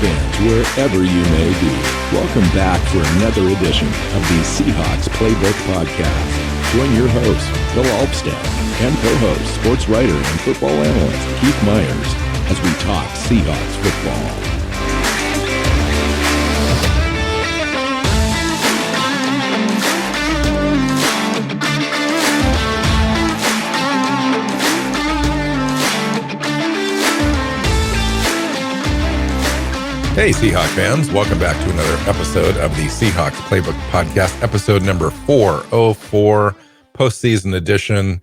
fans, wherever you may be, welcome back for another edition of the Seahawks Playbook podcast. Join your host, Phil Alvstad, and co-host, sports writer and football analyst Keith Myers, as we talk Seahawks football. Hey, Seahawk fans. Welcome back to another episode of the Seahawks Playbook podcast, episode number 404, postseason edition,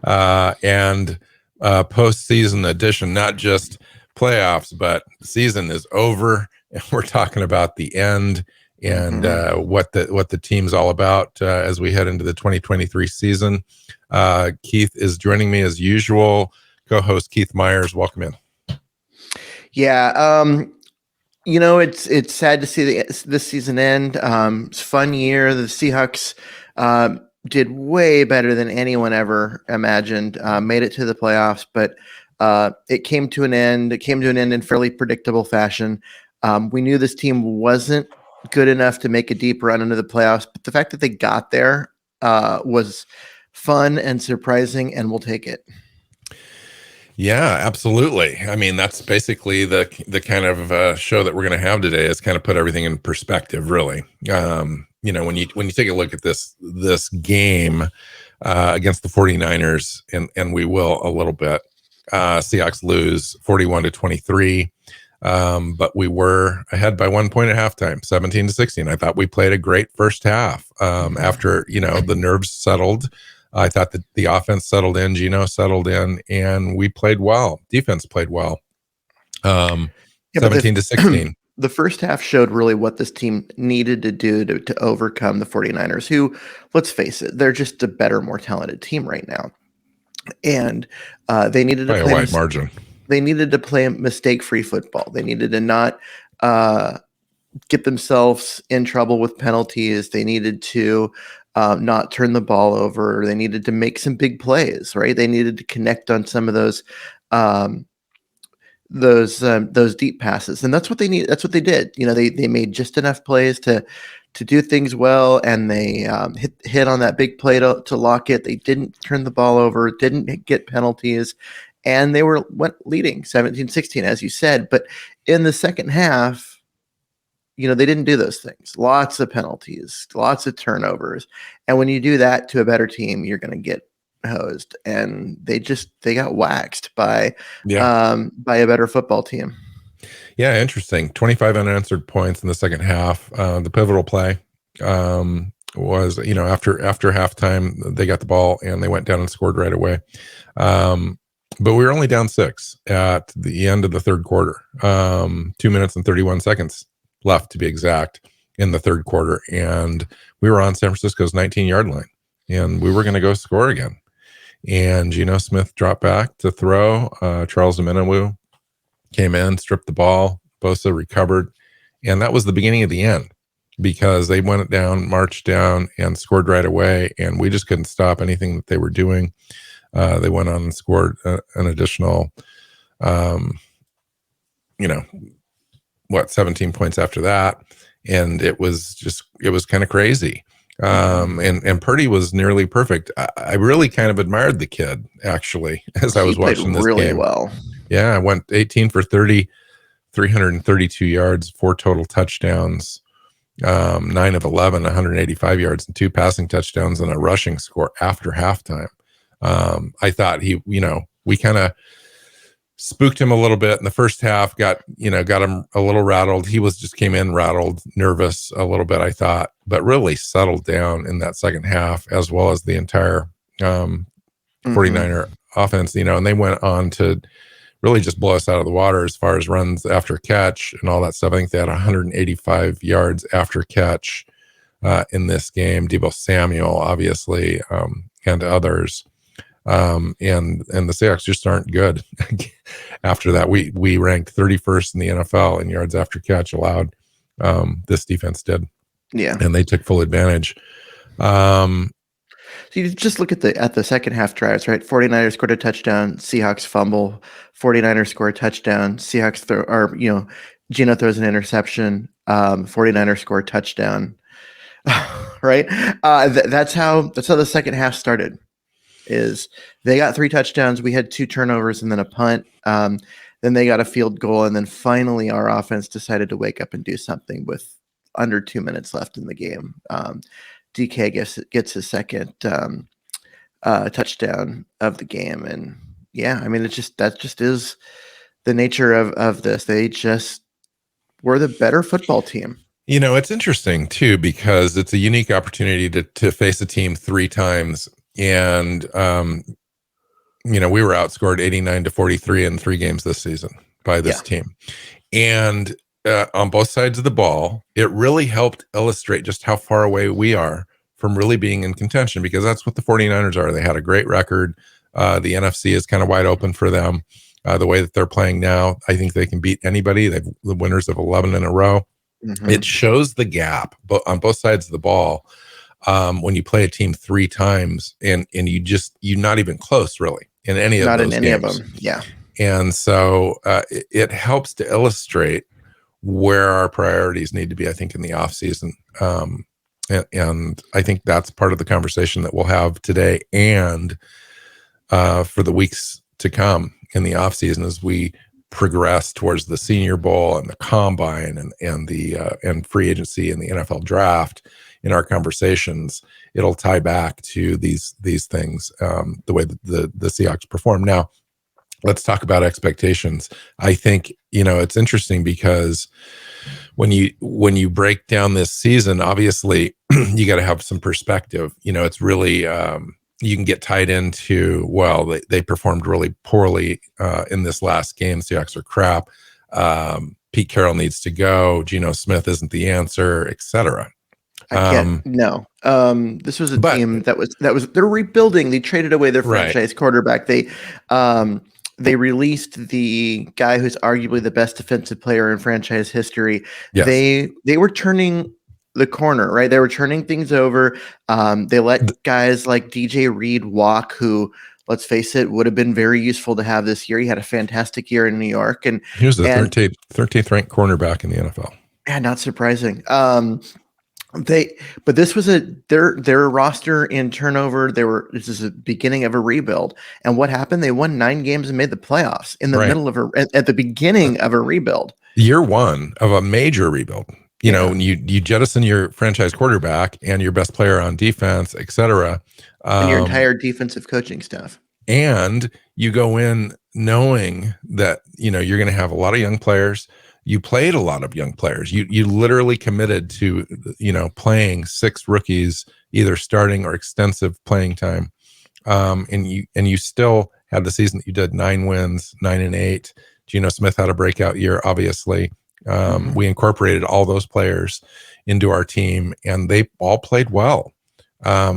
and postseason edition, not just playoffs, but the season is over, and we're talking about the end and what the team's all about as we head into the 2023 season. Keith is joining me as usual, co-host Keith Myers. Welcome in. Yeah, you know, it's sad to see this season end. It's a fun year. The Seahawks did way better than anyone ever imagined. Made it to the playoffs, but it came to an end. It came to an end in fairly predictable fashion. We knew this team wasn't good enough to make a deep run into the playoffs, but the fact that they got there was fun and surprising, and we'll take it. Yeah, absolutely. I mean, that's basically the kind of show that we're going to have today, is kind of put everything in perspective, really. You know, when you take a look at this game against the 49ers, and we will a little bit, Seahawks lose 41-23, but we were ahead by 1 point at halftime, 17-16. I thought we played a great first half after, you know, the nerves settled. I thought that the offense settled in, Gino settled in, and we played well. Defense played well. 17-16. The first half showed really what this team needed to do to overcome the 49ers, who, let's face it, they're just a better, more talented team right now. And they needed to play a wide margin. They needed to play mistake-free football. They needed to not get themselves in trouble with penalties. They needed to not turn the ball over. They needed to make some big plays, right? They needed to connect on some of those deep passes, and that's what they need. That's what they did. You know, they made just enough plays to do things well, and they hit on that big play to lock it. They didn't turn the ball over, didn't get penalties, and they went leading 17-16, as you said. But in the second half, you know, they didn't do those things. Lots of penalties, lots of turnovers. And when you do that to a better team, you're going to get hosed. And they got waxed by a better football team. Yeah, interesting. 25 unanswered points in the second half. The pivotal play was, you know, after halftime, they got the ball and they went down and scored right away. But we were only down 6 at the end of the third quarter. 2 minutes and 31 seconds left, to be exact, in the third quarter, and we were on San Francisco's 19-yard line, and we were going to go score again. And Geno Smith dropped back to throw. Charles Omenihu came in, stripped the ball. Bosa recovered, and that was the beginning of the end, because they went down, marched down, and scored right away, and we just couldn't stop anything that they were doing. They went on and scored an additional, 17 points after that. And it was kind of crazy. And Purdy was nearly perfect. I really kind of admired the kid, actually, as I was watching this really game. Well. Yeah, I went 18 for 30, 332 yards, 4 total touchdowns, 9 of 11, 185 yards, and 2 passing touchdowns, and a rushing score after halftime. I thought we kind of spooked him a little bit in the first half, got him a little rattled. He came in rattled, nervous a little bit, I thought, but really settled down in that second half, as well as the entire 49er offense, and they went on to really just blow us out of the water as far as runs after catch and all that stuff. I think they had 185 yards after catch in this game. Deebo Samuel, obviously, and others. And the Seahawks just aren't good. After that, we ranked 31st in the NFL in yards after catch allowed. This defense did. Yeah. And they took full advantage. So you just look at the second half drives, right? 49ers scored a touchdown, Seahawks fumble, 49ers score a touchdown, Seahawks Geno throws an interception. 49ers score a touchdown. Right? That's how the second half started. Is they got 3 touchdowns, we had 2 turnovers and then a punt. Then they got a field goal, and then finally our offense decided to wake up and do something with under 2 minutes left in the game. DK gets his second touchdown of the game, and yeah, I mean that just is the nature of this. They just were the better football team. It's interesting too, because it's a unique opportunity to face a team 3 times. And, we were outscored 89-43 in 3 games this season by this team. And on both sides of the ball, it really helped illustrate just how far away we are from really being in contention, because that's what the 49ers are. They had a great record. The NFC is kind of wide open for them. The way that they're playing now, I think they can beat anybody. They're the winners of 11 in a row. Mm-hmm. It shows the gap on both sides of the ball when you play a team 3 times and you're not even close really in any of those games. Of them. Yeah. And so it helps to illustrate where our priorities need to be, I think, in the off season. And I think that's part of the conversation that we'll have today and for the weeks to come in the off season as we progress towards the Senior Bowl and the Combine and free agency and the NFL Draft. In our conversations, it'll tie back to these things, the way that the Seahawks perform. Now, let's talk about expectations. I think it's interesting because when you break down this season, obviously you got to have some perspective. It's really you can get tied into, well, they performed really poorly in this last game. Seahawks are crap. Pete Carroll needs to go. Geno Smith isn't the answer, etc. I can't. No. This was a team that was they're rebuilding. They traded away their franchise quarterback. They released the guy who's arguably the best defensive player in franchise history. Yes. They were turning the corner, right? They were turning things over. They let guys like DJ Reed walk, who, let's face it, would have been very useful to have this year. He had a fantastic year in New York, and he was the 13th ranked cornerback in the NFL. Yeah, not surprising. But this was their roster in turnover. This is the beginning of a rebuild. And what happened? They won 9 games and made the playoffs in the middle of at the beginning of a rebuild. Year 1 of a major rebuild. When you jettison your franchise quarterback and your best player on defense, et cetera. And your entire defensive coaching staff. And you go in knowing that, you're going to have a lot of young players. You played a lot of young players. You literally committed to, playing 6 rookies, either starting or extensive playing time. And you still had the season that you did, 9 wins, 9-8. Geno Smith had a breakout year, obviously. We incorporated all those players into our team, and they all played well,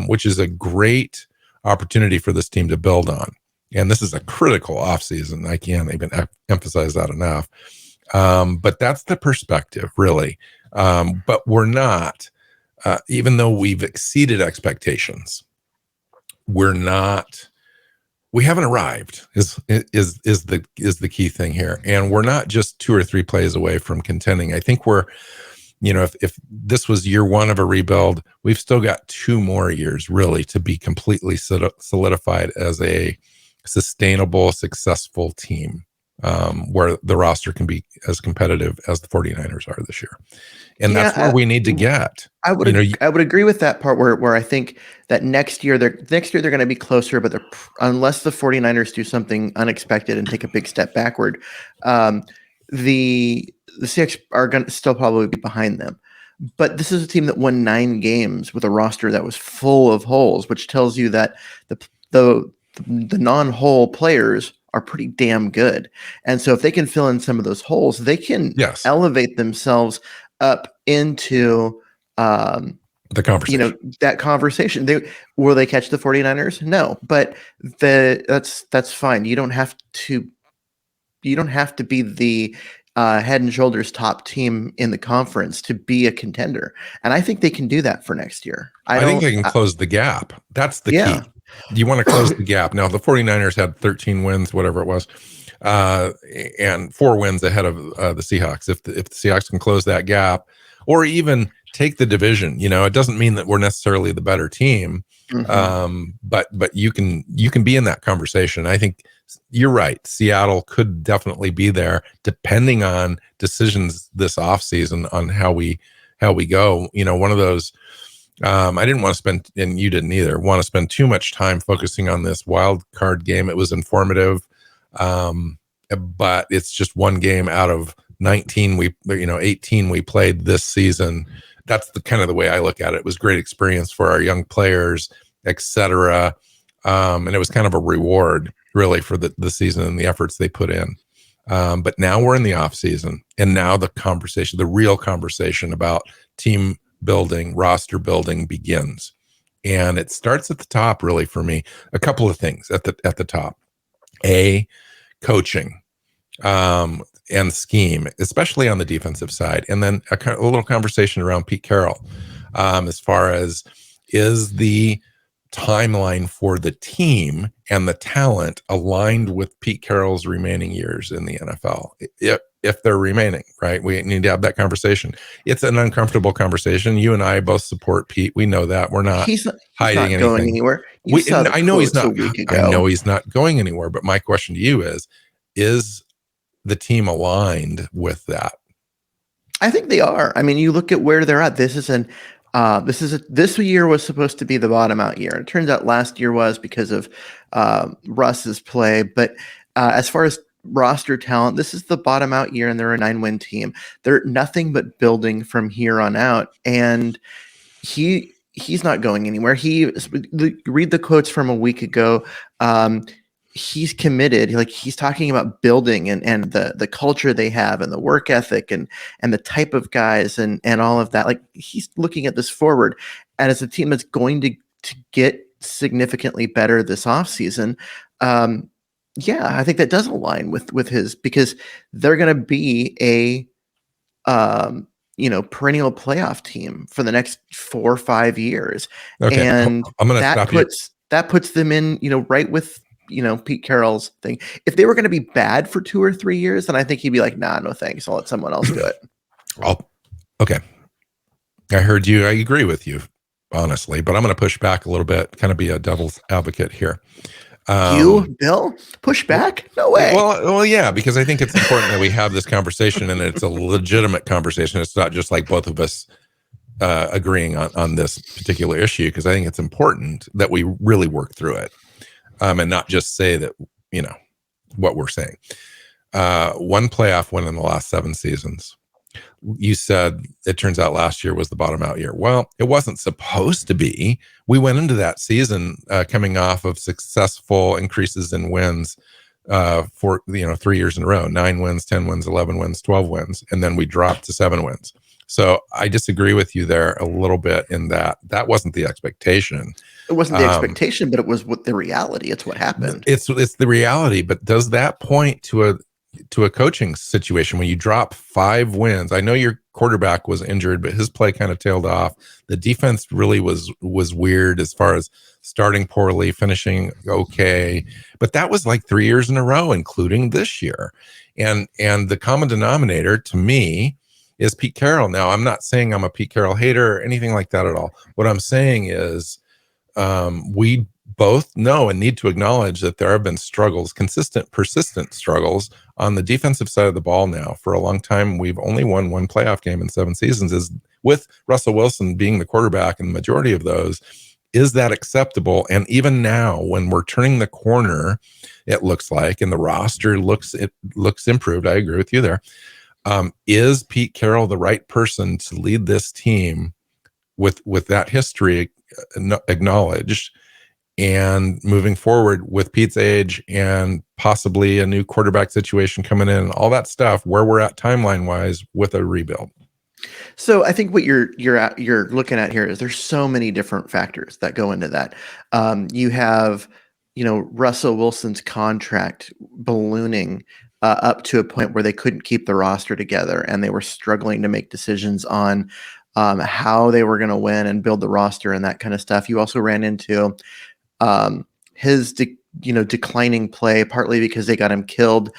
which is a great opportunity for this team to build on. And this is a critical offseason. I can't even emphasize that enough. But that's the perspective, really. But we're not, even though we've exceeded expectations, we haven't arrived is the key thing here. And we're not just 2 or 3 plays away from contending. I think we're, if this was year 1 of a rebuild, we've still got 2 more years really to be completely solidified as a sustainable, successful team. Where the roster can be as competitive as the 49ers are this year. And that's where we need to get. I would agree with that part where I think that next year they're going to be closer, but unless the 49ers do something unexpected and take a big step backward, the Seahawks are going to still probably be behind them. But this is a team that won 9 games with a roster that was full of holes, which tells you that the non-hole players are pretty damn good. And so if they can fill in some of those holes, they can elevate themselves up into the conversation. That conversation. Will they catch the 49ers? No, but that's fine. You don't have to be the head and shoulders top team in the conference to be a contender. And I think they can do that for next year. I think they can close the gap. That's the key. You want to close the gap. Now, the 49ers had 13 wins, whatever it was. and 4 wins ahead of the Seahawks. If the Seahawks can close that gap, or even take the division, it doesn't mean that we're necessarily the better team. But you can be in that conversation. I think you're right. Seattle could definitely be there, depending on decisions this offseason on how we go. One of those. I didn't want to spend, and you didn't either, want to spend too much time focusing on this wild card game. It was informative, but it's just one game out of 19 18 we played this season. That's the kind of the way I look at it. It was a great experience for our young players, etc. And it was kind of a reward, really, for the season and the efforts they put in. But now we're in the off season, and now the real conversation about team building, roster building begins. And it starts at the top, really, for me. A couple of things at the top. Coaching and scheme, especially on the defensive side. And then a little conversation around Pete Carroll, as far as, is the timeline for the team and the talent aligned with Pete Carroll's remaining years in the NFL? If they're remaining, right? We need to have that conversation. It's an uncomfortable conversation. You and I both support Pete. We know that. We're not hiding anything. Going anywhere. I know he's not. I know he's not going anywhere. But my question to you is the team aligned with that? I think they are. I mean, you look at where they're at. This year was supposed to be the bottom out year. It turns out last year was because of Russ's play. But as far as roster talent, this is the bottom out year, and they're a 9-win team. They're nothing but building from here on out. And he's not going anywhere. Read the quotes from a week ago. He's committed. Like, he's talking about building and the culture they have and the work ethic and the type of guys and all of that. Like, he's looking at this forward, and as a team that's going to get significantly better this offseason. I think that does align with his, because they're going to be a perennial playoff team for the next 4 or 5 years. Okay, and I'm going to stop you. That puts them in, right with Pete Carroll's thing. If they were going to be bad for 2 or 3 years, then I think he'd be like, nah, no thanks. I'll let someone else do it. Okay. I heard you. I agree with you, honestly, but I'm going to push back a little bit, kind of be a devil's advocate here. You, Bill, push back? No way. Well, yeah, because I think it's important that we have this conversation, and it's a legitimate conversation. It's not just like both of us agreeing on this particular issue, because I think it's important that we really work through it, and not just say that, what we're saying. One playoff win in the last 7 seasons. You said it turns out last year was the bottom out year. Well, it wasn't supposed to be. We went into that season coming off of successful increases in wins for 3 years in a row: 9 wins, 10 wins, 11 wins, 12 wins, and then we dropped to 7 wins. So I disagree with you there a little bit in that wasn't the expectation. It wasn't the expectation, but it was the reality. It's what happened. It's the reality. But does that point to a coaching situation when you drop 5 wins? I know your quarterback was injured, but his play kind of tailed off. The defense really was weird, as far as starting poorly, finishing okay. But that was like 3 years in a row, including this year. And the common denominator to me is Pete Carroll. Now, I'm not saying I'm a Pete Carroll hater or anything like that at all. What I'm saying is we both know and need to acknowledge that there have been struggles, consistent, persistent struggles on the defensive side of the ball now. For a long time, we've only won 1 playoff game in 7 seasons, is with Russell Wilson being the quarterback in the majority of those. Is that acceptable? And even now, when we're turning the corner, it looks like, and the roster looks improved. I agree with you there. Is Pete Carroll the right person to lead this team with that history acknowledged, and moving forward with Pete's age and possibly a new quarterback situation coming in and all that stuff, where we're at timeline wise with a rebuild? So I think what you're looking at here is there's so many different factors that go into that. You have, Russell Wilson's contract ballooning up to a point where they couldn't keep the roster together, and they were struggling to make decisions on how they were going to win and build the roster and that kind of stuff. You also ran into his declining play, partly because they got him killed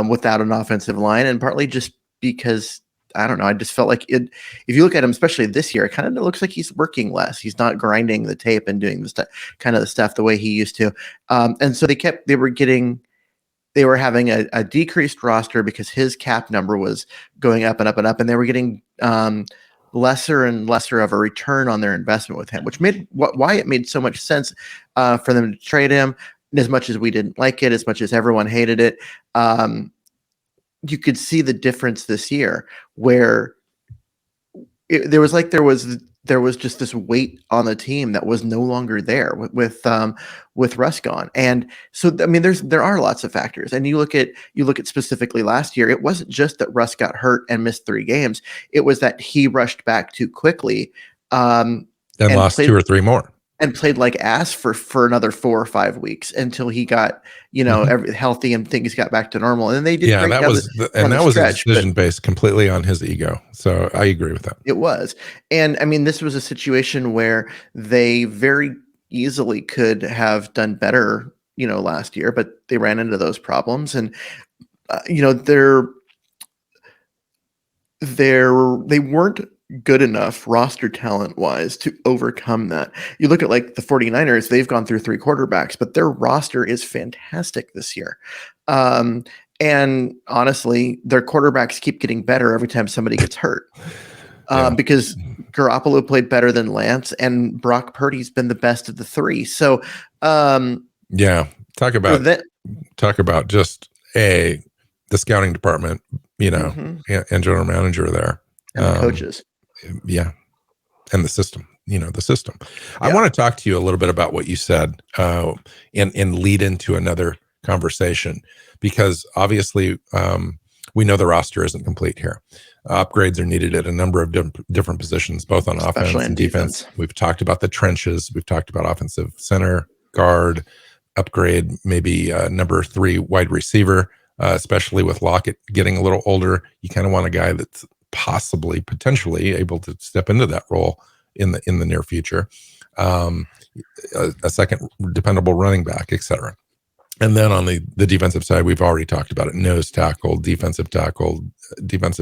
without an offensive line, and partly just because I don't know. I just felt like it. If you look at him, especially this year, it kind of looks like he's working less. He's not grinding the tape and doing the stuff, kind of the stuff the way he used to. And so they were having a decreased roster because his cap number was going up and up and up, and they were getting lesser and lesser of a return on their investment with him, which made why it made so much sense for them to trade him. As much as we didn't like it, as much as everyone hated it. You could see the difference this year where there was just this weight on the team that was no longer there with Russ gone. And so, I mean, there are lots of factors, and you look at specifically last year, it wasn't just that Russ got hurt and missed 3 games. It was that he rushed back too quickly, and lost 2 or 3 more. And played like ass for another 4 or 5 weeks until he got healthy and things got back to normal. And then they did. Yeah, that was a decision based completely on his ego. So I agree with that. It was, and I mean, this was a situation where they very easily could have done better, last year, but they ran into those problems, and they weren't good enough roster talent wise to overcome that. You look at like the 49ers, they've gone through 3 quarterbacks, but their roster is fantastic this year. And honestly, their quarterbacks keep getting better every time somebody gets hurt. Because Garoppolo played better than Lance, and Brock Purdy's been the best of the 3. So talk about just the scouting department, and general manager there. And the coaches. Yeah. And the system, I want to talk to you a little bit about what you said and lead into another conversation, because obviously we know the roster isn't complete here. Upgrades are needed at a number of different positions, both on offense and defense. We've talked about the trenches. We've talked about offensive center, guard, upgrade, maybe number 3 wide receiver, especially with Lockett getting a little older. You kind of want a guy that's potentially able to step into that role in the near future, a second dependable running back, etc. And then on the defensive side, we've already talked about it: nose tackle, defensive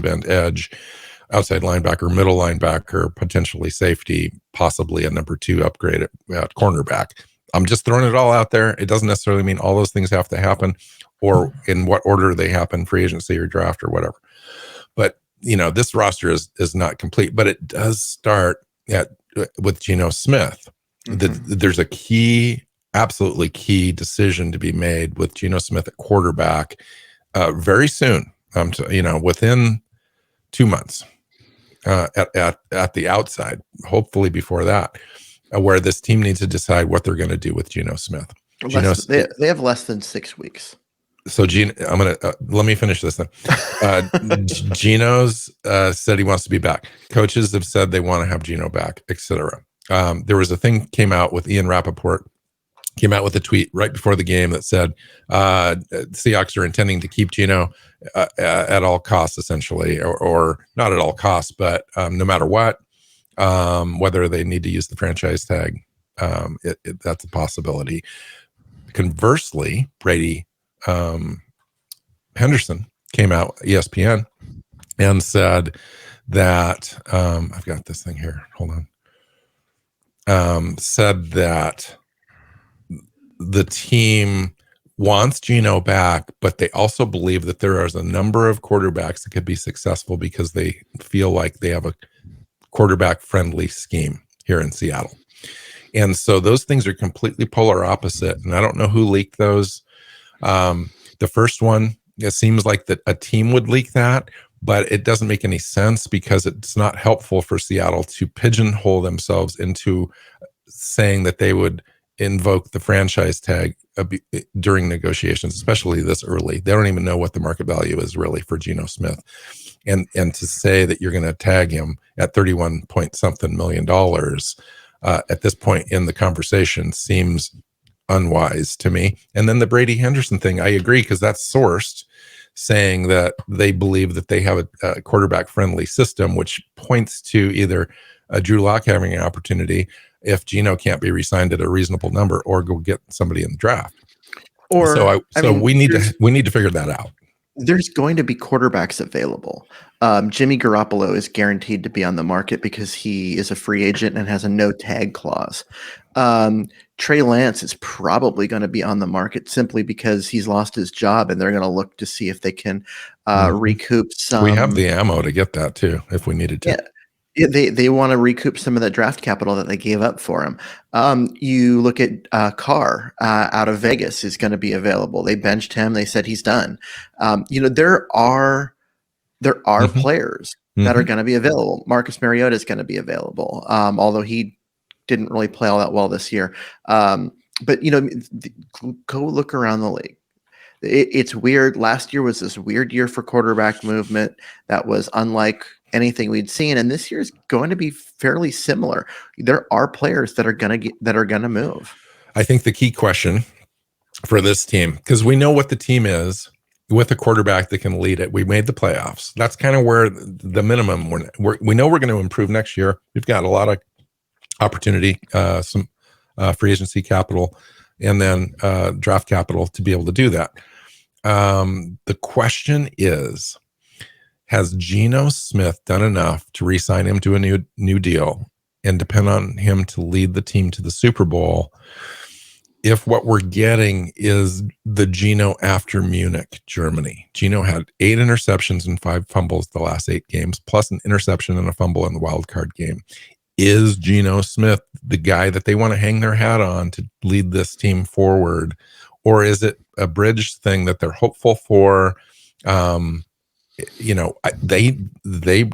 end, edge, outside linebacker, middle linebacker, potentially safety, possibly a number 2 upgrade at cornerback. I'm just throwing it all out there. It doesn't necessarily mean all those things have to happen, or in what order they happen, free agency or draft or whatever. But this roster is not complete, but it does start with Geno Smith. Mm-hmm. There's a absolutely key decision to be made with Geno Smith at quarterback very soon. Within 2 months at the outside, hopefully before that, where this team needs to decide what they're going to do with Geno Smith. They have less than 6 weeks. So I'm going to, let me finish this then. Geno's said he wants to be back. Coaches have said they want to have Geno back, etc. There was a thing came out with Ian Rappaport, came out with a tweet right before the game that said Seahawks are intending to keep Geno at all costs, essentially, or not at all costs, but no matter what, whether they need to use the franchise tag, that's a possibility. Conversely, Brady Henderson came out, ESPN, and said that I've got this thing here. Hold on. Said that the team wants Geno back, but they also believe that there is a number of quarterbacks that could be successful because they feel like they have a quarterback-friendly scheme here in Seattle. And so those things are completely polar opposite. And I don't know who leaked those. The first one, it seems like that a team would leak that, but it doesn't make any sense because it's not helpful for Seattle to pigeonhole themselves into saying that they would invoke the franchise tag during negotiations, especially this early. They don't even know what the market value is really for Geno Smith. And to say that you're going to tag him at 31 point something million dollars at this point in the conversation seems unwise to me. And then the Brady Henderson thing, I agree, because that's sourced saying that they believe that they have a quarterback friendly system, which points to either Drew Lock having an opportunity if Geno can't be re-signed at a reasonable number, or go get somebody in the draft. Or I So mean, we need to figure that out. there's going to be quarterbacks available. Jimmy Garoppolo is guaranteed to be on the market because he is a free agent and has a no tag clause. Trey Lance is probably going to be on the market simply because he's lost his job, and they're going to look to see if they can recoup some. We have the ammo to get that too if we needed to. Yeah. They want to recoup some of that draft capital that they gave up for him. You look at Carr out of Vegas is going to be available. They benched him. They said he's done. There are players that are going to be available. Marcus Mariota is going to be available, although he didn't really play all that well this year. But go look around the league. It's weird. Last year was this weird year for quarterback movement that was unlike anything we'd seen, and this year is going to be fairly similar. There are players that are going to move. I think the key question for this team, because we know what the team is with a quarterback that can lead it. We made the playoffs. That's kind of where the minimum. We know we're going to improve next year. We've got a lot of opportunity, some free agency capital, and then draft capital to be able to do that. The question is, has Geno Smith done enough to re-sign him to a new deal and depend on him to lead the team to the Super Bowl if what we're getting is the Geno after Munich, Germany? Geno had 8 interceptions and 5 fumbles the last 8 games, plus an interception and a fumble in the wild card game. Is Geno Smith the guy that they want to hang their hat on to lead this team forward? Or is it a bridge thing that they're hopeful for? They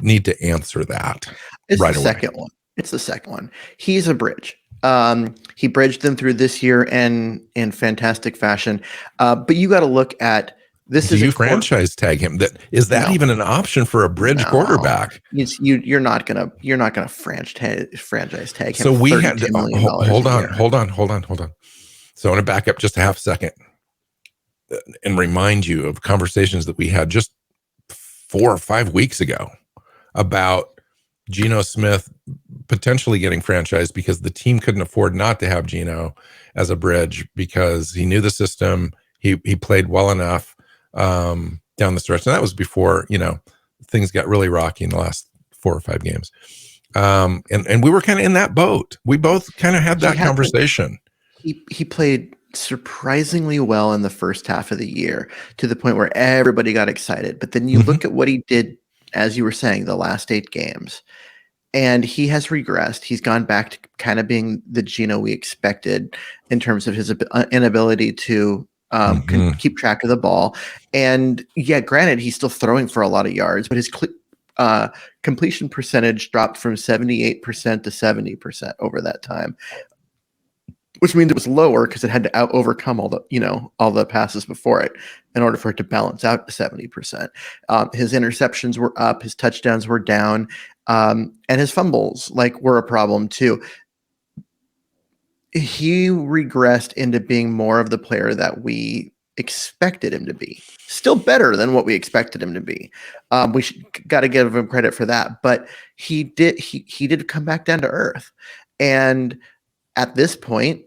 need to answer that. It's right the away. Second one. It's the second one. He's a bridge. He bridged them through this year in fantastic fashion. But you got to look at this. Do you franchise tag him? Is that even an option for a bridge quarterback? You're not gonna franchise tag him. So we had hold on. So I want to back up just a half second and remind you of conversations that we had just 4 or 5 weeks ago about Geno Smith potentially getting franchised because the team couldn't afford not to have Geno as a bridge because he knew the system. He played well enough down the stretch. And that was before, things got really rocky in the last 4 or 5 games. And we were kind of in that boat. We both kind of had that conversation. He played surprisingly well in the first half of the year to the point where everybody got excited. But then you look at what he did, as you were saying, the last 8 games, and he has regressed. He's gone back to kind of being the Geno we expected in terms of his inability to keep track of the ball. And yeah, granted, he's still throwing for a lot of yards, but his completion percentage dropped from 78% to 70% over that time, which means it was lower because it had to overcome all the passes before it in order for it to balance out to 70%. His interceptions were up, his touchdowns were down, and his fumbles were a problem too. He regressed into being more of the player that we expected him to be. Still better than what we expected him to be. We got to give him credit for that, but he did come back down to earth. And at this point,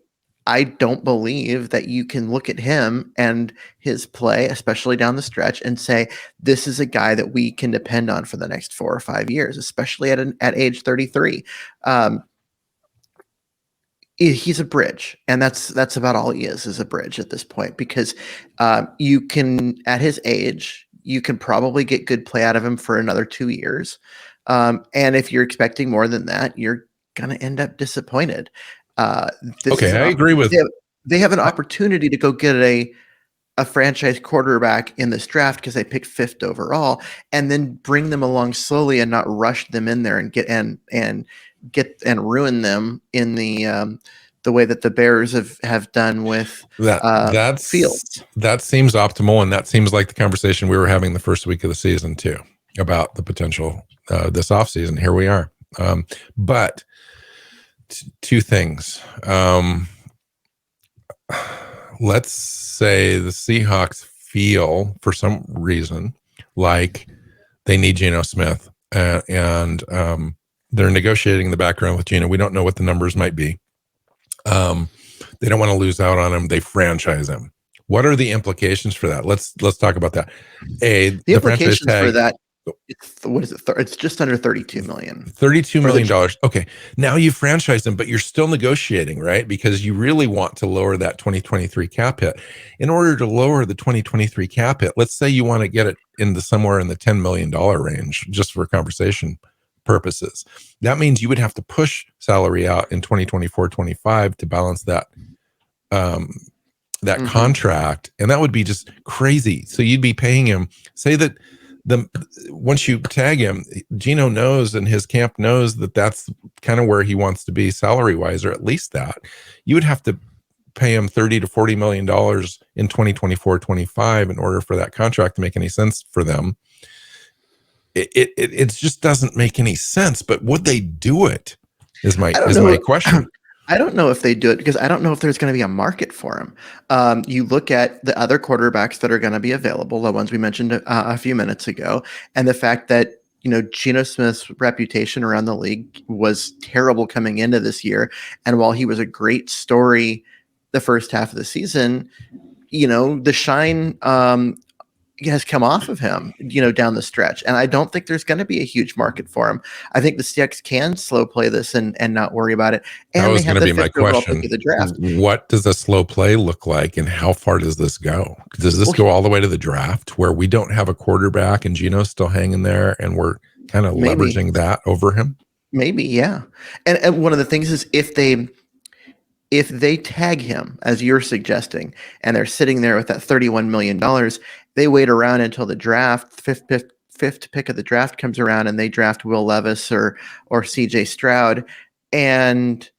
I don't believe that you can look at him and his play, especially down the stretch, and say, this is a guy that we can depend on for the next 4 or 5 years, especially at age 33. He's a bridge, and that's about all he is a bridge at this point, because you can, at his age, you can probably get good play out of him for another 2 years. And if you're expecting more than that, you're going to end up disappointed. I agree with they have an opportunity to go get a franchise quarterback in this draft because they picked 5th overall, and then bring them along slowly and not rush them in there and ruin them in the way that the Bears have done with Fields. That seems optimal, and that seems like the conversation we were having the first week of the season too about the potential this offseason. Here we are, but. 2 things. Let's say the Seahawks feel for some reason like they need Geno Smith, and they're negotiating in the background with Geno. We don't know what the numbers might be. They don't want to lose out on him. They franchise him. What are the implications for that? Let's talk about that. The The franchise implications for tag, that, what is it? It's just under 32 million. $32 million. Okay. Now you franchise them, but you're still negotiating, right? Because you really want to lower that 2023 cap hit. In order to lower the 2023 cap hit, let's say you want to get it into somewhere in the $10 million range, just for conversation purposes. That means you would have to push salary out in 2024-25 to balance that contract, and that would be just crazy. So you'd be paying him, say that once you tag him, Gino knows and his camp knows that that's kind of where he wants to be salary wise, or at least that. You would have to pay him $30 to $40 million in 2024-25 in order for that contract to make any sense for them. It just doesn't make any sense. But would they do it? Is my question. I don't know if they do it because I don't know if there's going to be a market for him. You look at the other quarterbacks that are going to be available, the ones we mentioned a few minutes ago, and the fact that Geno Smith's reputation around the league was terrible coming into this year, and while he was a great story the first half of the season, the shine has come off of him, down the stretch. And I don't think there's going to be a huge market for him. I think the Seahawks can slow play this and not worry about it. And that was going to be my question. The draft. What does a slow play look like, and how far does this go? Does this go all the way to the draft where we don't have a quarterback and Geno's still hanging there and we're kind of leveraging that over him? Maybe, yeah. And one of the things is if they tag him, as you're suggesting, and they're sitting there with that $31 million, they wait around until the draft, fifth pick of the draft comes around, and they draft Will Levis or CJ Stroud. And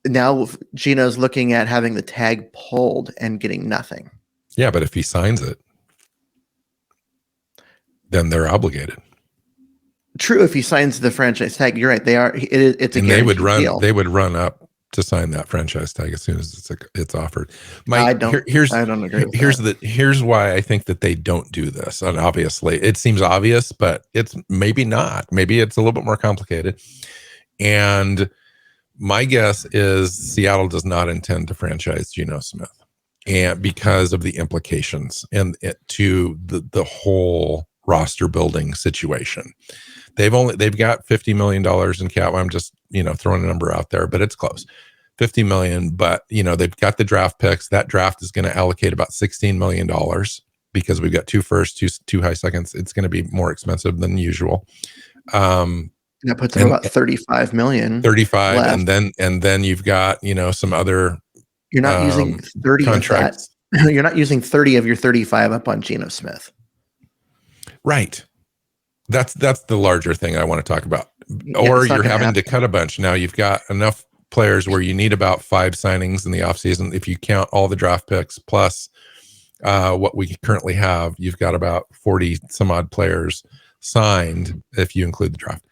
now Geno's looking at having the tag pulled and getting nothing. Yeah, but if he signs it, then they're obligated. True, if he signs the franchise tag, you're right. They are. It's a and they would run. Deal. They would run up to sign that franchise tag as soon as it's offered. I don't agree with that. Here's why I think that they don't do this. And obviously, it seems obvious, but it's maybe not. Maybe it's a little bit more complicated. And my guess is Seattle does not intend to franchise Geno Smith, and because of the implications and to the whole roster building situation. They've got $50 million in cap. I'm just, throwing a number out there, but it's close. $50 million, but they've got the draft picks. That draft is going to allocate about $16 million because we've got 2 firsts, 2 high seconds. It's going to be more expensive than usual. That puts them about 35 million. 35 left. and then you've got, some other you're not using 30 contracts. Of that. You're not using 30 of your 35 up on Geno Smith. Right. That's the larger thing I want to talk about. Or you're having to cut a bunch. Now you've got enough players where you need about 5 signings in the offseason. If you count all the draft picks plus what we currently have, you've got about 40 some odd players signed if you include the draft.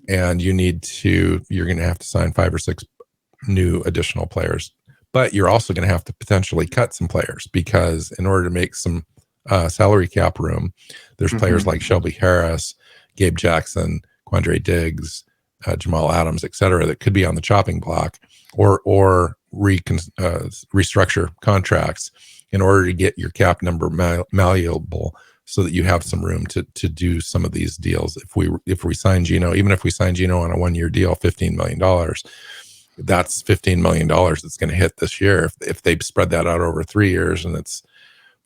And you're going to have to sign 5 or 6 new additional players. But you're also going to have to potentially cut some players because in order to make some salary cap room, there's players like Shelby Harris, Gabe Jackson, Quandre Diggs, Jamal Adams, etc., that could be on the chopping block or restructure contracts in order to get your cap number malleable so that you have some room to do some of these deals. If we sign Geno, even if we sign Geno on a 1-year deal, $15 million, that's $15 million that's going to hit this year. If they spread that out over 3 years and it's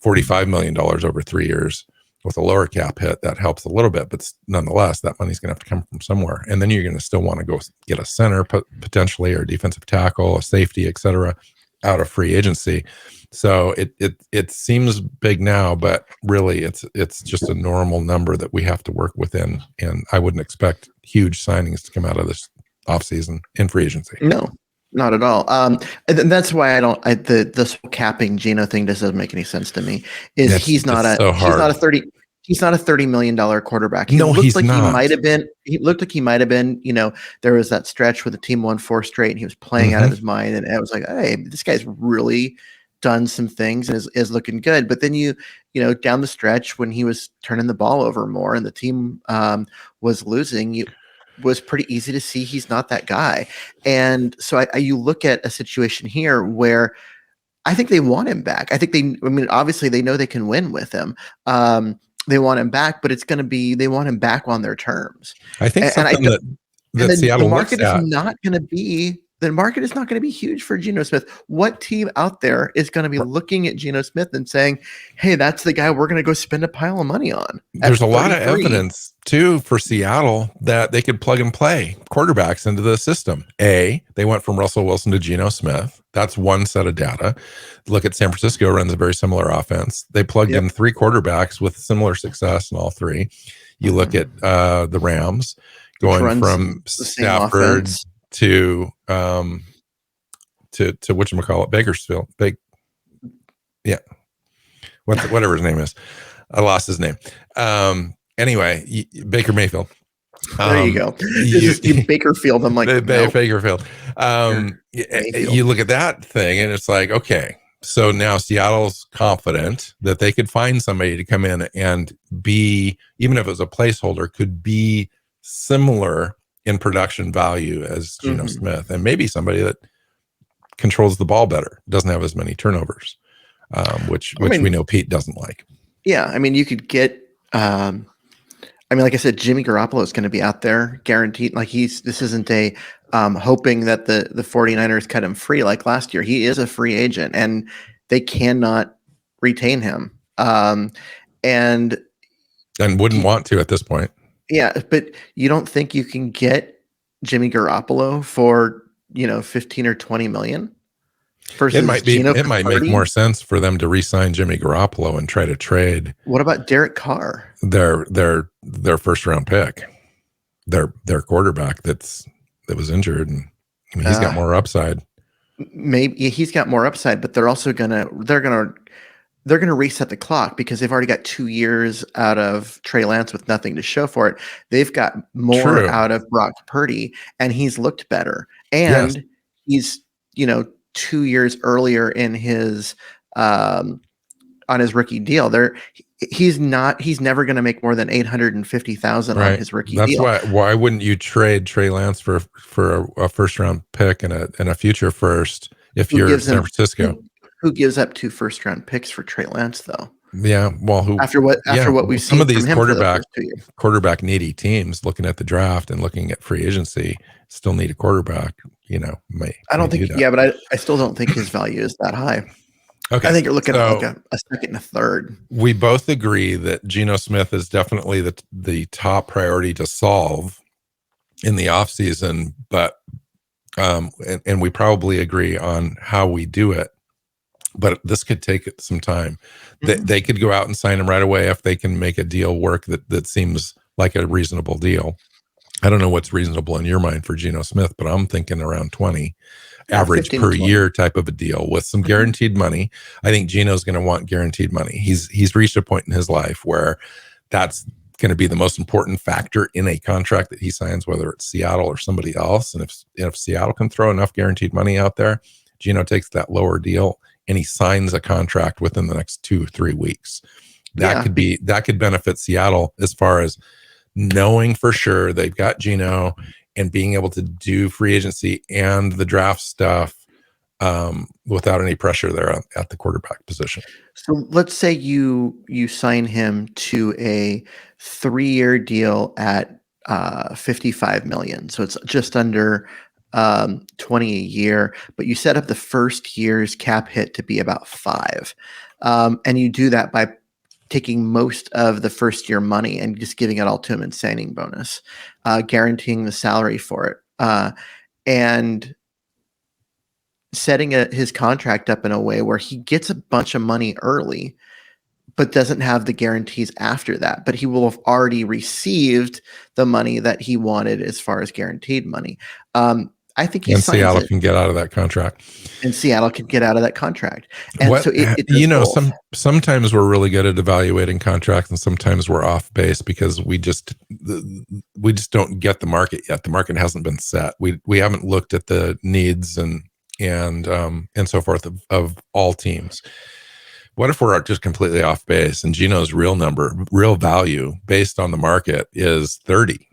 $45 million over 3 years with a lower cap hit, that helps a little bit, but nonetheless, that money's going to have to come from somewhere. And then you're going to still want to go get a center potentially, or a defensive tackle, a safety, etc., out of free agency. So it seems big now, but really it's just a normal number that we have to work within. And I wouldn't expect huge signings to come out of this offseason in free agency. No. Not at all. And that's why this capping Geno thing doesn't make any sense to me. He's not a $30 million quarterback. He looked like not. He looked like he might have been, there was that stretch where the team won 4 straight and he was playing out of his mind. And it was like, hey, this guy's really done some things and is looking good. But then down the stretch when he was turning the ball over more and the team was losing, was pretty easy to see he's not that guy. And so you look at a situation here where I think they want him back. I mean, obviously they know they can win with him. They want him back, but they want him back on their terms. I think something that the Seattle market looks is at. not going to be the market is not going to be huge for Geno Smith. What team out there is going to be looking at Geno Smith and saying, "Hey, that's the guy we're going to go spend a pile of money on"? There's a lot of evidence too for Seattle that they could plug and play quarterbacks into the system. They went from Russell Wilson to Geno Smith. That's one set of data. Look at San Francisco, runs a very similar offense. They plugged in 3 quarterbacks with similar success in all 3. You look at the Rams going from Stafford to whatchamacallit, Bakersfield. Whatever his name is. I lost his name. Anyway, Baker Mayfield. There you go. You Bakerfield. I'm like, Bakerfield. You look at that thing and it's like, okay, so now Seattle's confident that they could find somebody to come in and be, even if it was a placeholder, could be similar in production value as Geno Smith, and maybe somebody that controls the ball better, doesn't have as many turnovers, which we know Pete doesn't like. Yeah, I mean, you could get. Like I said, Jimmy Garoppolo is going to be out there guaranteed. Like this isn't a hoping that the 49ers cut him free like last year. He is a free agent, and they cannot retain him. And wouldn't want to at this point. Yeah, but you don't think you can get Jimmy Garoppolo for 15 or 20 million? It might make more sense for them to re-sign Jimmy Garoppolo and try to trade. What about Derek Carr? Their first round pick, their quarterback that was injured, and he's got more upside. Maybe he's got more upside, but they're also gonna reset the clock because they've already got 2 years out of Trey Lance with nothing to show for it. They've got more out of Brock Purdy, and he's looked better. And he's 2 years earlier in his on his rookie deal. He's never going to make more than $850,000 on his rookie deal. That's why wouldn't you trade Trey Lance for a first round pick and a future first if you're San Francisco? Who gives up 2 first round picks for Trey Lance though? Yeah, well, after what we've seen some of these from him quarterback needy teams looking at the draft and looking at free agency still need a quarterback. I don't think. Yeah, but I still don't think his value is that high. Okay, I think you're looking at like a second and a third. We both agree that Geno Smith is definitely the top priority to solve in the offseason, but and we probably agree on how we do it. But this could take some time. They could go out and sign him right away if they can make a deal work that seems like a reasonable deal. I don't know what's reasonable in your mind for Geno Smith, but I'm thinking around 20 average per year type of a deal with some guaranteed money. I think Geno's going to want guaranteed money. He's reached a point in his life where that's going to be the most important factor in a contract that he signs, whether it's Seattle or somebody else. And if Seattle can throw enough guaranteed money out there, Geno takes that lower deal and he signs a contract within the next 2-3 weeks. That could benefit Seattle as far as knowing for sure they've got Geno and being able to do free agency and the draft stuff without any pressure there at the quarterback position. So let's say you sign him to a 3-year deal at $55 million. So it's just under 20 a year, but you set up the first year's cap hit to be about 5. And you do that by taking most of the first year money and just giving it all to him in signing bonus, guaranteeing the salary for it, and setting his contract up in a way where he gets a bunch of money early, but doesn't have the guarantees after that. But he will have already received the money that he wanted as far as guaranteed money. I think Seattle can get out of that contract. And Seattle can get out of that contract. And so sometimes we're really good at evaluating contracts, and sometimes we're off base because we just don't get the market yet. The market hasn't been set. We haven't looked at the needs and so forth of all teams. What if we're just completely off base and Geno's real value based on the market is 30?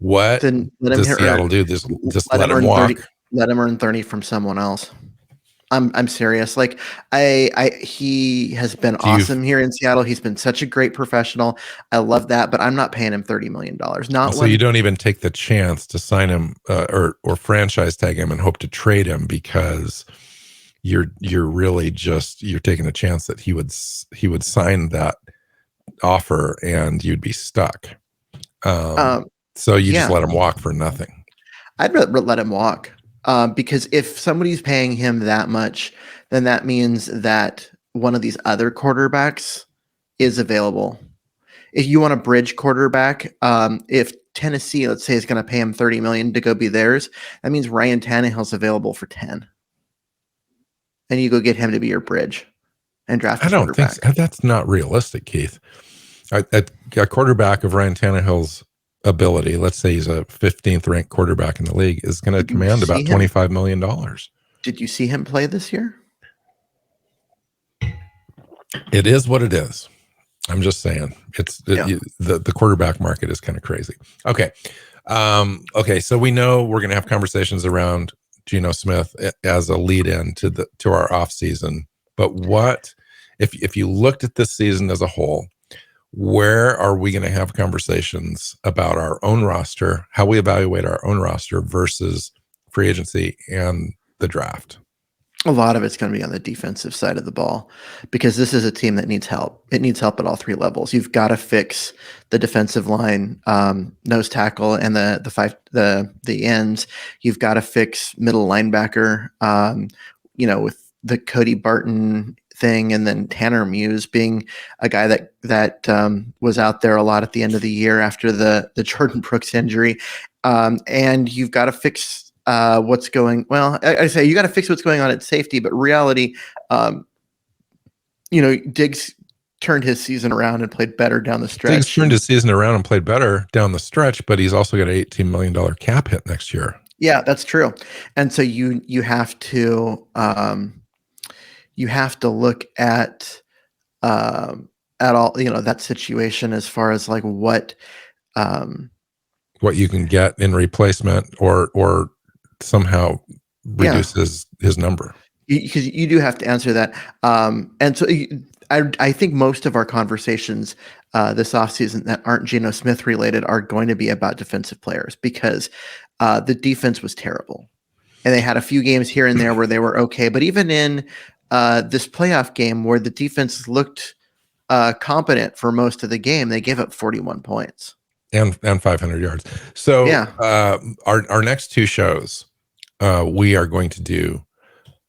What does Seattle do? Just let him walk. 30, let him earn 30 from someone else. I'm serious. Like he has been Do you awesome here in Seattle. He's been such a great professional. I love that, but I'm not paying him $30 million. Not so when you don't even take the chance to sign him or franchise tag him and hope to trade him because you're really just you're taking a chance that he would sign that offer and you'd be stuck. So you just yeah, let him walk for nothing. I'd rather let him walk because if somebody's paying him that much, then that means that one of these other quarterbacks is available. If you want a bridge quarterback, if Tennessee, let's say, is going to pay him $30 million to go be theirs, that means Ryan Tannehill's available for 10, and you go get him to be your bridge and draft I a don't think quarterback. that's not realistic, Keith. A quarterback of Ryan Tannehill's ability, let's say he's a 15th ranked quarterback in the league, is going to Did you command see about him? $25 million. Did you see him play this year? It is what it is. I'm just saying the quarterback market is kind of crazy. Okay. Okay. So we know we're going to have conversations around Geno Smith as a lead in to our off season, but what if you looked at this season as a whole, where are we going to have conversations about our own roster, how we evaluate our own roster versus free agency and the draft? A lot of it's going to be on the defensive side of the ball because this is a team that needs help. It needs help at all three levels. You've got to fix the defensive line, nose tackle, and the ends. You've got to fix middle linebacker. With the Cody Barton thing, and then Tanner Muse being a guy that was out there a lot at the end of the year after the Jordan Brooks injury, and you've got to fix. What's going well? I say you got to fix what's going on at safety, but reality, Diggs turned his season around and played better down the stretch. Diggs turned his season around and played better down the stretch, but he's also got an $18 million cap hit next year. Yeah, that's true. And so you have to look at all that situation as far as like what you can get in replacement or somehow reduces his number. Because you do have to answer that. And so I think most of our conversations this offseason that aren't Geno Smith related are going to be about defensive players because the defense was terrible. And they had a few games here and there where they were okay. But even in this playoff game where the defense looked competent for most of the game, they gave up 41 points. And 500 yards. So our next two shows, we are going to do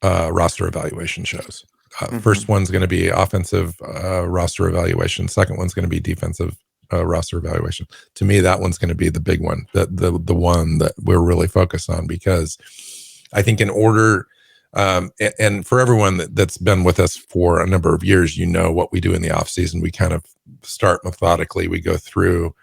roster evaluation shows. First one's going to be offensive roster evaluation. Second one's going to be defensive roster evaluation. To me, that one's going to be the big one, the one that we're really focused on, because I think in order, and for everyone that's been with us for a number of years, what we do in the off season. We kind of start methodically. We go through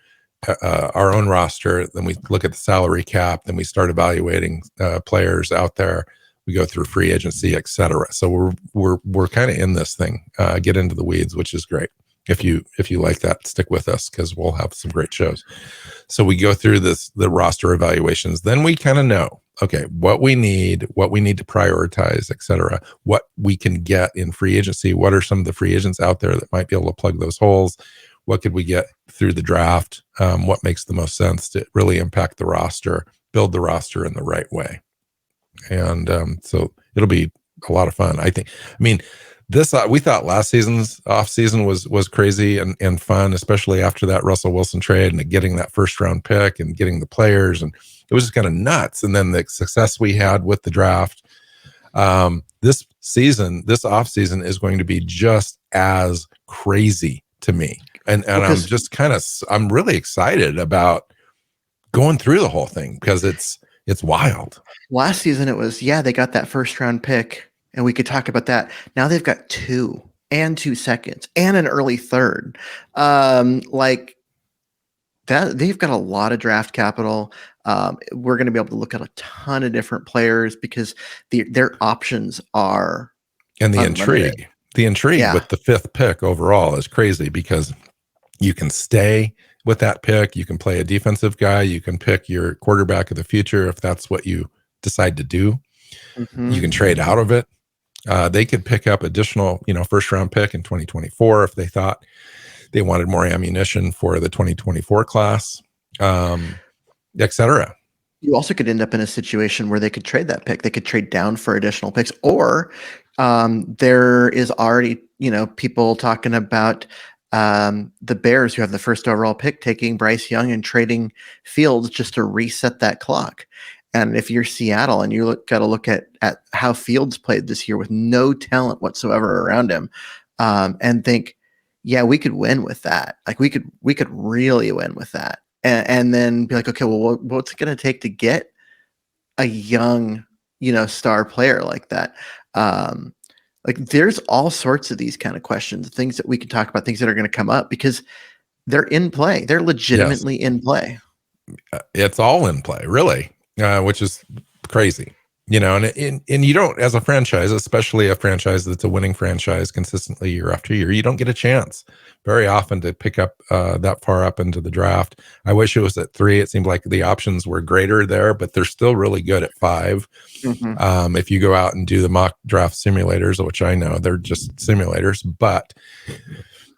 our own roster, then we look at the salary cap, then we start evaluating players out there. We go through free agency, etc. So we're kind of in this thing, get into the weeds, which is great. If you like that, stick with us because we'll have some great shows. So we go through the roster evaluations, then we kind of know, okay, what we need to prioritize, etc. What we can get in free agency. What are some of the free agents out there that might be able to plug those holes? What could we get through the draft? What makes the most sense to really impact the roster, build the roster in the right way? And so it'll be a lot of fun, I think. I mean, we thought last season's off season was crazy and fun, especially after that Russell Wilson trade and getting that first round pick and getting the players, and it was just kind of nuts. And then the success we had with the draft. This off season is going to be just as crazy to me. And I'm just I'm really excited about going through the whole thing because it's wild. Last season it was, they got that first round pick and we could talk about that. Now they've got 2 and 2 seconds and an early third. Like that, they've got a lot of draft capital. We're going to be able to look at a ton of different players because their options are and the unlimited. intrigue with the 5th pick overall is crazy because you can stay with that pick. You can play a defensive guy. You can pick your quarterback of the future if that's what you decide to do. You can trade out of it. They could pick up additional, first round pick in 2024 if they thought they wanted more ammunition for the 2024 class, et cetera. You also could end up in a situation where they could trade that pick. They could trade down for additional picks, or there is already, people talking about the Bears, who have the first overall pick, taking Bryce Young and trading Fields just to reset that clock. And if you're Seattle and you got to look at how Fields played this year with no talent whatsoever around him, and think, yeah, we could win with that. Like we could really win with that. And then be like, okay, well, what's it going to take to get a young, star player like that? Like there's all sorts of these kind of questions, things that we can talk about, things that are going to come up because they're in play. They're legitimately in play. It's all in play, really, which is crazy. And you don't, as a franchise, especially a franchise that's a winning franchise consistently year after year, you don't get a chance very often to pick up that far up into the draft. I wish it was at 3. It seemed like the options were greater there, but they're still really good at 5. Mm-hmm. If you go out and do the mock draft simulators, which I know they're just simulators, but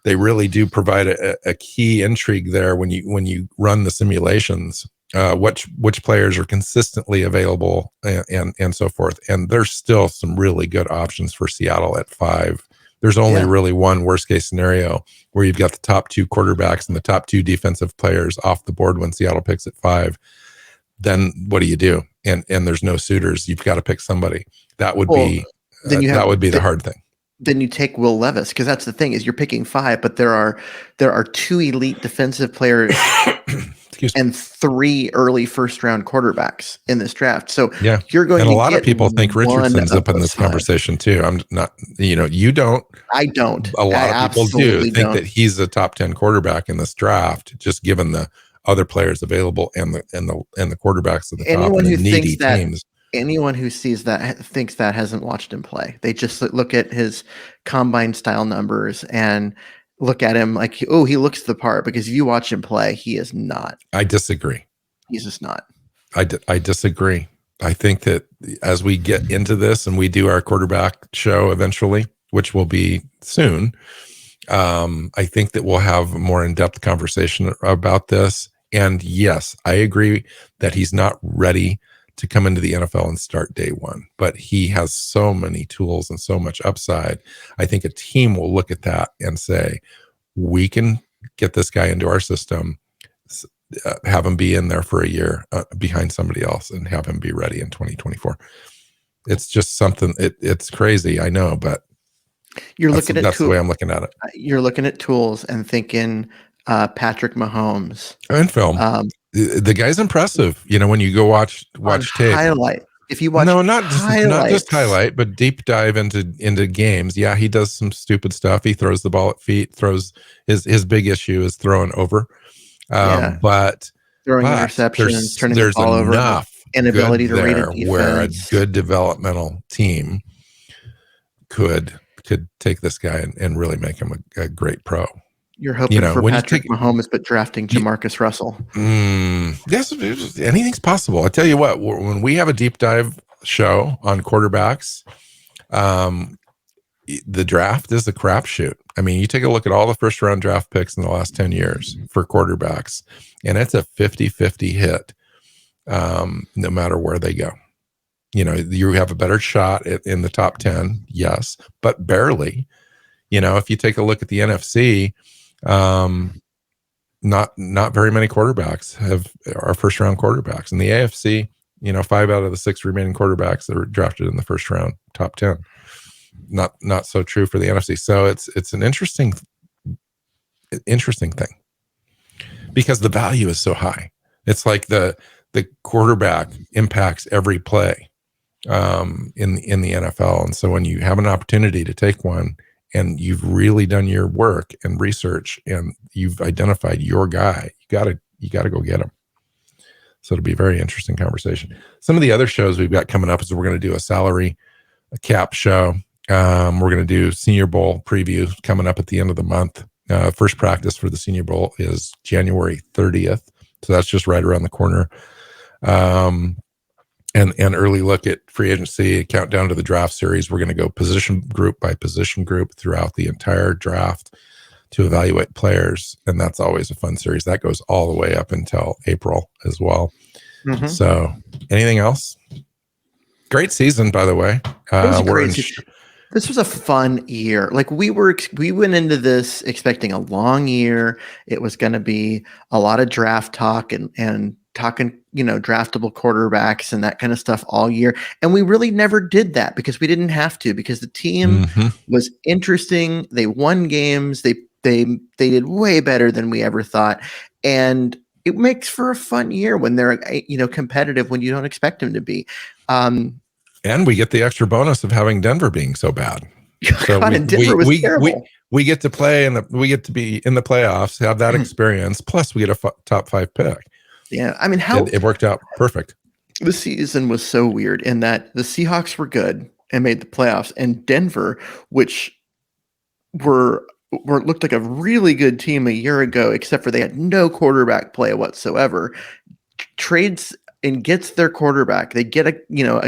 they really do provide a key intrigue there when you run the simulations. Which players are consistently available and so forth. And there's still some really good options for Seattle at 5. There's only really one worst case scenario where you've got the top 2 quarterbacks and the top 2 defensive players off the board when Seattle picks at 5. Then what do you do? And there's no suitors. You've got to pick somebody. That would be the hard thing. Then you take Will Levis, because that's the thing, is you're picking 5, but there are 2 elite defensive players and 3 early first round quarterbacks in this draft. So you're going and to a lot get of people think Richardson's up in this 5. conversation too. I'm not, you don't. I don't. A lot of people do think that he's a top 10 quarterback in this draft, just given the other players available and the quarterbacks at the top and the needy teams. Anyone who sees that thinks that hasn't watched him play. They just look at his combine style numbers and look at him like, oh, he looks the part, because if you watch him play, he is not. I disagree. He's just not. I disagree. I think that as we get into this and we do our quarterback show eventually, which will be soon, I think that we'll have a more in-depth conversation about this. And yes, I agree that he's not ready to come into the NFL and start day one, but he has so many tools and so much upside. I think a team will look at that and say, we can get this guy into our system, have him be in there for a year behind somebody else, and have him be ready in 2024. It's just something, it's crazy, I know, but that's the way I'm looking at it. You're looking at tools and thinking Patrick Mahomes. And film. The guy's impressive. When you go watch tape. Highlight. If you watch not just highlight, but deep dive into games. Yeah, he does some stupid stuff. He throws the ball at feet. Throws his big issue is throwing over. But throwing interceptions, turning the ball over, enough inability to read a defense, where a good developmental team could take this guy and really make him a great pro. You're hoping for Patrick Mahomes, but drafting Jamarcus Russell. Yes, anything's possible. I tell you what, when we have a deep dive show on quarterbacks, the draft is a crapshoot. I mean, you take a look at all the first round draft picks in the last 10 years for quarterbacks, and it's a 50-50 hit, no matter where they go. You have a better shot in the top 10, yes, but barely. If you take a look at the NFC, not very many quarterbacks are first round quarterbacks. In the AFC, 5 out of the 6 remaining quarterbacks that were drafted in the first round, top 10. Not so true for the NFC. So it's an interesting thing, because the value is so high. It's like the quarterback impacts every play in the NFL. And so when you have an opportunity to take one, and you've really done your work and research, and you've identified your guy, you gotta go get him. So it'll be a very interesting conversation. Some of the other shows we've got coming up is we're going to do a salary cap show. We're going to do Senior Bowl preview coming up at the end of the month. First practice for the Senior Bowl is January 30th. So that's just right around the corner. and early look at free agency, countdown to the draft series. We're going to go position group by position group throughout the entire draft to evaluate players. And that's always a fun series. That goes all the way up until April as well. Mm-hmm. So anything else? Great season, by the way. It was crazy. This was a fun year. Like we went into this expecting a long year. It was going to be a lot of draft talk and talking, draftable quarterbacks and that kind of stuff all year. And we really never did that because we didn't have to, because the team was interesting. They won games. They did way better than we ever thought. And it makes for a fun year when they're, competitive when you don't expect them to be. And we get the extra bonus of having Denver being so bad. So Denver was terrible. We get to play we get to be in the playoffs, have that experience. Plus, we get a top 5 pick. Yeah, I mean, it worked out perfect. The season was so weird in that the Seahawks were good and made the playoffs, and Denver, which looked like a really good team a year ago, except for they had no quarterback play whatsoever, trades and gets their quarterback. They get a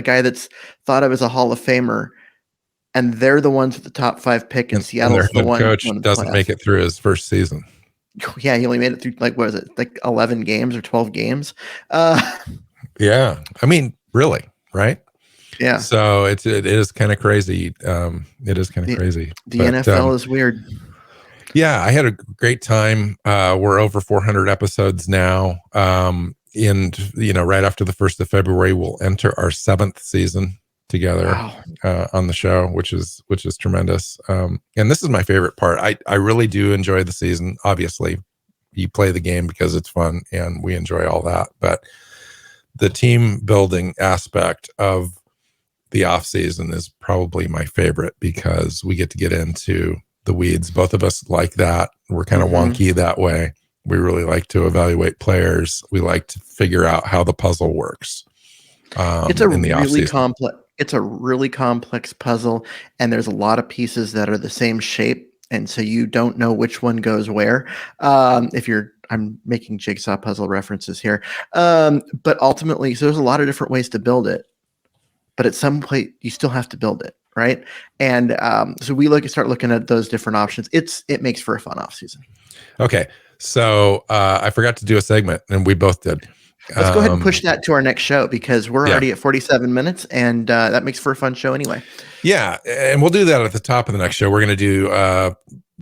guy that's thought of as a Hall of Famer, and they're the ones with the top 5 pick. And Seattle's the one. Coach doesn't make it through his first season. Yeah, he only made it through 11 games or 12 games. Yeah, I mean, really, right? Yeah. So it is kind of crazy. It is kind of crazy. The NFL is weird. Yeah, I had a great time. We're over 400 episodes now. And right after the 1st of February, we'll enter our 7th season together on the show, which is tremendous. And this is my favorite part. I really do enjoy the season. Obviously, you play the game because it's fun, and we enjoy all that. But the team building aspect of the off season is probably my favorite because we get to get into the weeds. Both of us like that. We're kind of wonky that way. We really like to evaluate players. We like to figure out how the puzzle works. It's a really complex. It's a really complex puzzle, and there's a lot of pieces that are the same shape, and so you don't know which one goes where. I'm making jigsaw puzzle references here, but ultimately, so there's a lot of different ways to build it. But at some point, you still have to build it, right? And so we start looking at those different options. It makes for a fun off season. Okay. So I forgot to do a segment, and we both did. Let's go ahead and push that to our next show because we're already at 47 minutes, and that makes for a fun show anyway. Yeah, and we'll do that at the top of the next show. We're going to do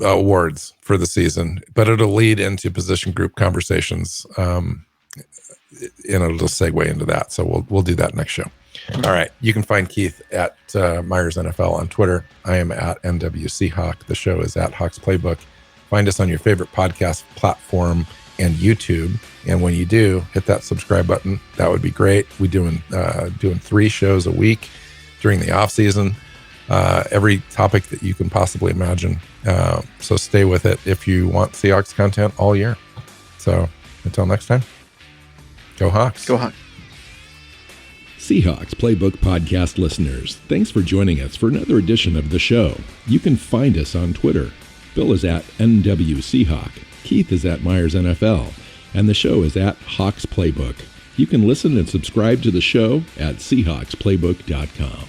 awards for the season, but it'll lead into position group conversations, and it'll segue into that. So we'll do that next show. All right. You can find Keith at Myers NFL on Twitter. I am at NWCHawk. The show is at Hawks Playbook. Find us on your favorite podcast platform and YouTube. And when you do, hit that subscribe button. That would be great. We're doing 3 shows a week during the off season. Every topic that you can possibly imagine. So stay with it if you want Seahawks content all year. So until next time, go Hawks. Go Hawks. Seahawks Playbook podcast listeners, thanks for joining us for another edition of the show. You can find us on Twitter. Bill is at NWCHawk, Keith is at Myers NFL, and the show is at Hawks Playbook. You can listen and subscribe to the show at SeahawksPlaybook.com.